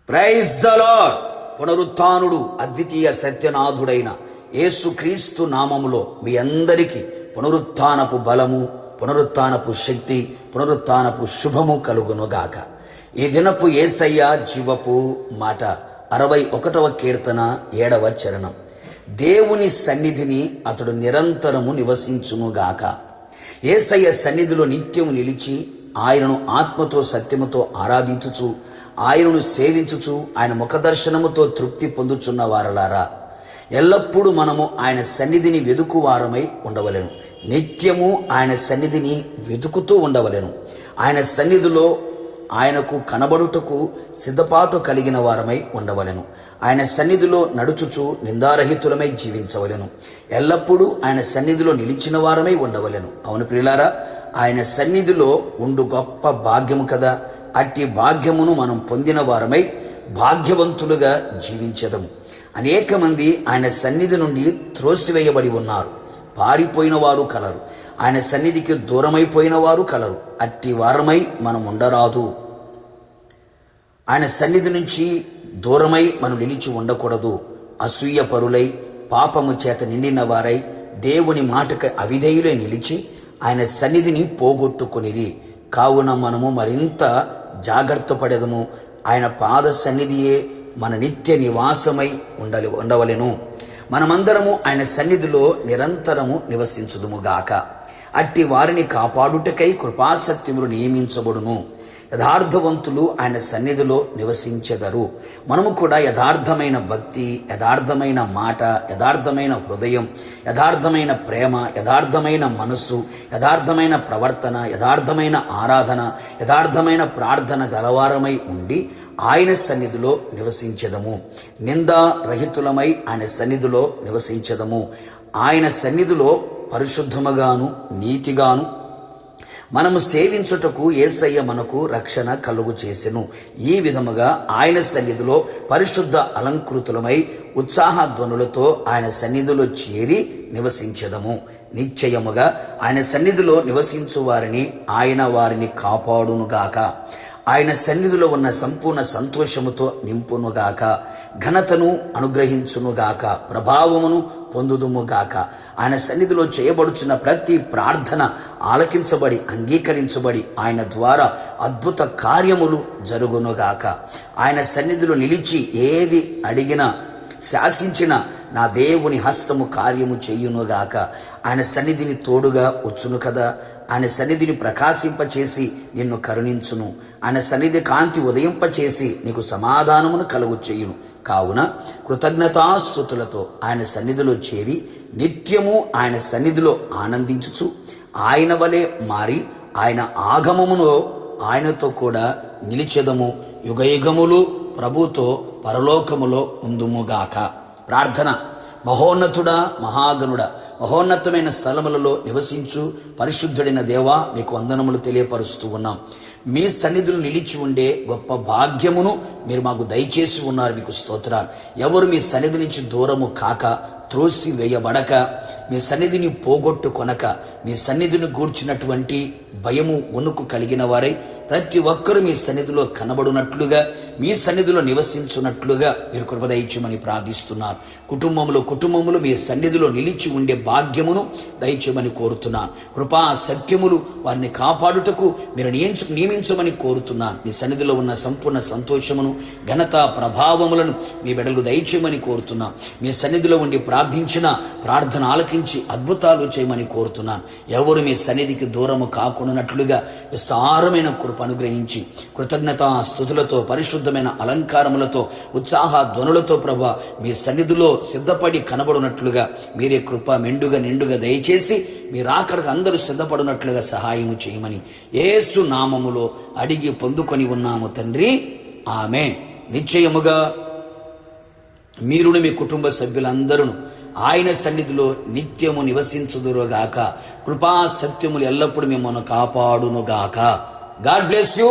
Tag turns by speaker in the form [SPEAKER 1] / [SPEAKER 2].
[SPEAKER 1] Praise the lord. పునరుత్థానుడు అద్వితీయ సత్యనాథుడైన యేసుక్రీస్తు నామములో మీ అందరికీ పునరుత్థానపు బలము, పునరుత్థానపు శక్తి, పునరుత్థానపు శుభము కలుగునుగాక. ఈ దినపు యేసయ్య జీవపు మాట 61వ కీర్తన 7వ చరణం. దేవుని సన్నిధిని అతడు నిరంతరము నివసించునుగాక. యేసయ్య సన్నిధిలో నిత్యము నిలిచి ఆయనను ఆత్మతో సత్యముతో ఆరాధించుచు, ఆయనను సేవించుచు, ఆయన ముఖదర్శనముతో తృప్తి పొందుచున్న వారలారా, ఎల్లప్పుడూ మనము ఆయన సన్నిధిని వెదుకువారమై ఉండవలెను. నిత్యము ఆయన సన్నిధిని వెతుకుతూ ఉండవలెను. ఆయన సన్నిధిలో ఆయనకు కనబడుటకు సిద్ధపాటు కలిగిన వారమై ఉండవలెను. ఆయన సన్నిధిలో నడుచుచు నిందారహితులమై జీవించవలెను. ఎల్లప్పుడూ ఆయన సన్నిధిలో నిలిచిన వారమై ఉండవలెను. అవును ప్రియులారా, ఆయన సన్నిధిలో ఉండు గొప్ప భాగ్యము కదా. అట్టి భాగ్యమును మనం పొందిన వారమై భాగ్యవంతులుగా జీవించదము. అనేక మంది ఆయన సన్నిధి నుండి త్రోసివేయబడి ఉన్నారు. పారిపోయిన వారు కలరు. ఆయన సన్నిధికి దూరమైపోయిన వారు కలరు. అట్టి వారమై మనం ఉండరాదు. ఆయన సన్నిధి నుంచి దూరమై మనం నిలిచి ఉండకూడదు. అసూయ పరులై, పాపము చేత నిండిన వారై, దేవుని మాటకు అవిధేయులై నిలిచి ఆయన సన్నిధిని పోగొట్టుకునిరి. కావున మనము మరింత జాగ్రత్త పడెదము. ఆయన పాద సన్నిధియే మన నిత్య నివాసమై ఉండవలెను. మనమందరము ఆయన సన్నిధిలో నిరంతరము నివసించుదుముగాక. అట్టి వారిని కాపాడుటకై కృపాసత్యములు నియమించబడును. యథార్థవంతులు ఆయన సన్నిధిలో నివసించెదరు. మనము కూడా యథార్థమైన భక్తి, యథార్థమైన మాట, యథార్థమైన హృదయం, యథార్థమైన ప్రేమ, యథార్థమైన మనస్సు, యథార్థమైన ప్రవర్తన, యథార్థమైన ఆరాధన, యథార్థమైన ప్రార్థన గలవారమై ఉండి ఆయన సన్నిధిలో నివసించెదము. నిందారహితులమై ఆయన సన్నిధిలో నివసించెదము. ఆయన సన్నిధిలో పరిశుద్ధముగాను నీతిగాను మనము సేవించుటకు యేసయ్య మనకు రక్షణ కలుగు చేసెను. ఈ విధముగా ఆయన సన్నిధిలో పరిశుద్ధ అలంకృతులమై ఉత్సాహధ్వనులతో ఆయన సన్నిధిలో చేరి నివసించెదము. నిశ్చయముగా ఆయన సన్నిధిలో నివసించు వారిని ఆయన వారిని కాపాడునుగాక. ఆయన సన్నిధిలో ఉన్న సంపూర్ణ సంతోషముతో నింపునుగాక. ఘనతను అనుగ్రహించునుగాక. ప్రభావమును పొందుదుముగాక. ఆయన సన్నిధిలో చేయబడుచున్న ప్రతి ప్రార్థన ఆలకించబడి, అంగీకరించబడి, ఆయన ద్వారా అద్భుత కార్యములు జరుగునుగాక. ఆయన సన్నిధిలో నిలిచి ఏది అడిగినా, శాసించిన నా దేవుని హస్తము కార్యము చేయునుగాక. ఆయన సన్నిధిని తోడుగా వచ్చును కదా. ఆయన సన్నిధిని ప్రకాశింపచేసి నిన్ను కరుణించును. ఆయన సన్నిధి కాంతి ఉదయింపచేసి నీకు సమాధానమును కలుగు చేయును. కావున కృతజ్ఞతాస్తుతులతో ఆయన సన్నిధిలో చేరి నిత్యము ఆయన సన్నిధిలో ఆనందించుచు ఆయన వలె మారి ఆయన ఆగమములో ఆయనతో కూడా నిలిచెదము. యుగయుగములు ప్రభుతో పరలోకములో ఉందుముగాక. ప్రార్థన. మహోన్నతుడా, మహాగణుడా, మహోన్నతమైన స్థలములలో నివసించు పరిశుద్ధుడైన దేవా, మీకు వందనములు తెలియపరుస్తూ ఉన్నాం. మీ సన్నిధులు నిలిచి ఉండే గొప్ప భాగ్యమును మీరు మాకు దయచేసి ఉన్నారు. మీకు స్తోత్రాలు. ఎవరు మీ సన్నిధి నుంచి దూరము కాక, త్రోసి వేయబడక, మీ సన్నిధిని పోగొట్టుకొనక, మీ సన్నిధిని గూర్చినటువంటి భయము, వణుకు కలిగిన వారై ప్రతి ఒక్కరూ మీ సన్నిధిలో కనబడునట్లుగా, మీ సన్నిధిలో నివసించున్నట్లుగా మీరు కృప దయచేయమని ప్రార్థిస్తున్నాను. కుటుంబములు మీ సన్నిధిలో నిలిచి ఉండే భాగ్యమును దయచేయమని కోరుతున్నాను. కృపా సత్యములు వారిని కాపాడుటకు మీరు నియమించమని కోరుతున్నాను. మీ సన్నిధిలో ఉన్న సంపూర్ణ సంతోషమును, ఘనత, ప్రభావములను మీ బిడ్డలకు దయచేయమని కోరుతున్నాను. మీ సన్నిధిలో ఉండి ప్రార్థించిన ప్రార్థన ఆలకించి అద్భుతాలు చేయమని కోరుతున్నాను. ఎవరు మీ సన్నిధికి దూరము కాకుండానట్లుగా విస్తారమైన కృప అనుగ్రహించి కృతజ్ఞతా స్తుతులతో, పరిశుద్ధమైన అలంకారములతో, ఉత్సాహ ధ్వనులతో ప్రభా మీ సన్నిధిలో సిద్ధపడి కనబడినట్లుగా మీరే కృప మెండుగా నిండుగా దయచేసి మీరు అక్కడికి అందరూ సిద్ధపడినట్లుగా సహాయము చేయమని యేసు నామములో అడిగి పొందుకొని ఉన్నాము తండ్రి. ఆమేన్. నిశ్చయముగా మీరును మీ కుటుంబ సభ్యులందరూ ఆయన సన్నిధిలో నిత్యము నివసించుదురుగాక. కృపా సత్యములు ఎల్లప్పుడూ మిమ్మల్ని కాపాడునుగాక. God bless you.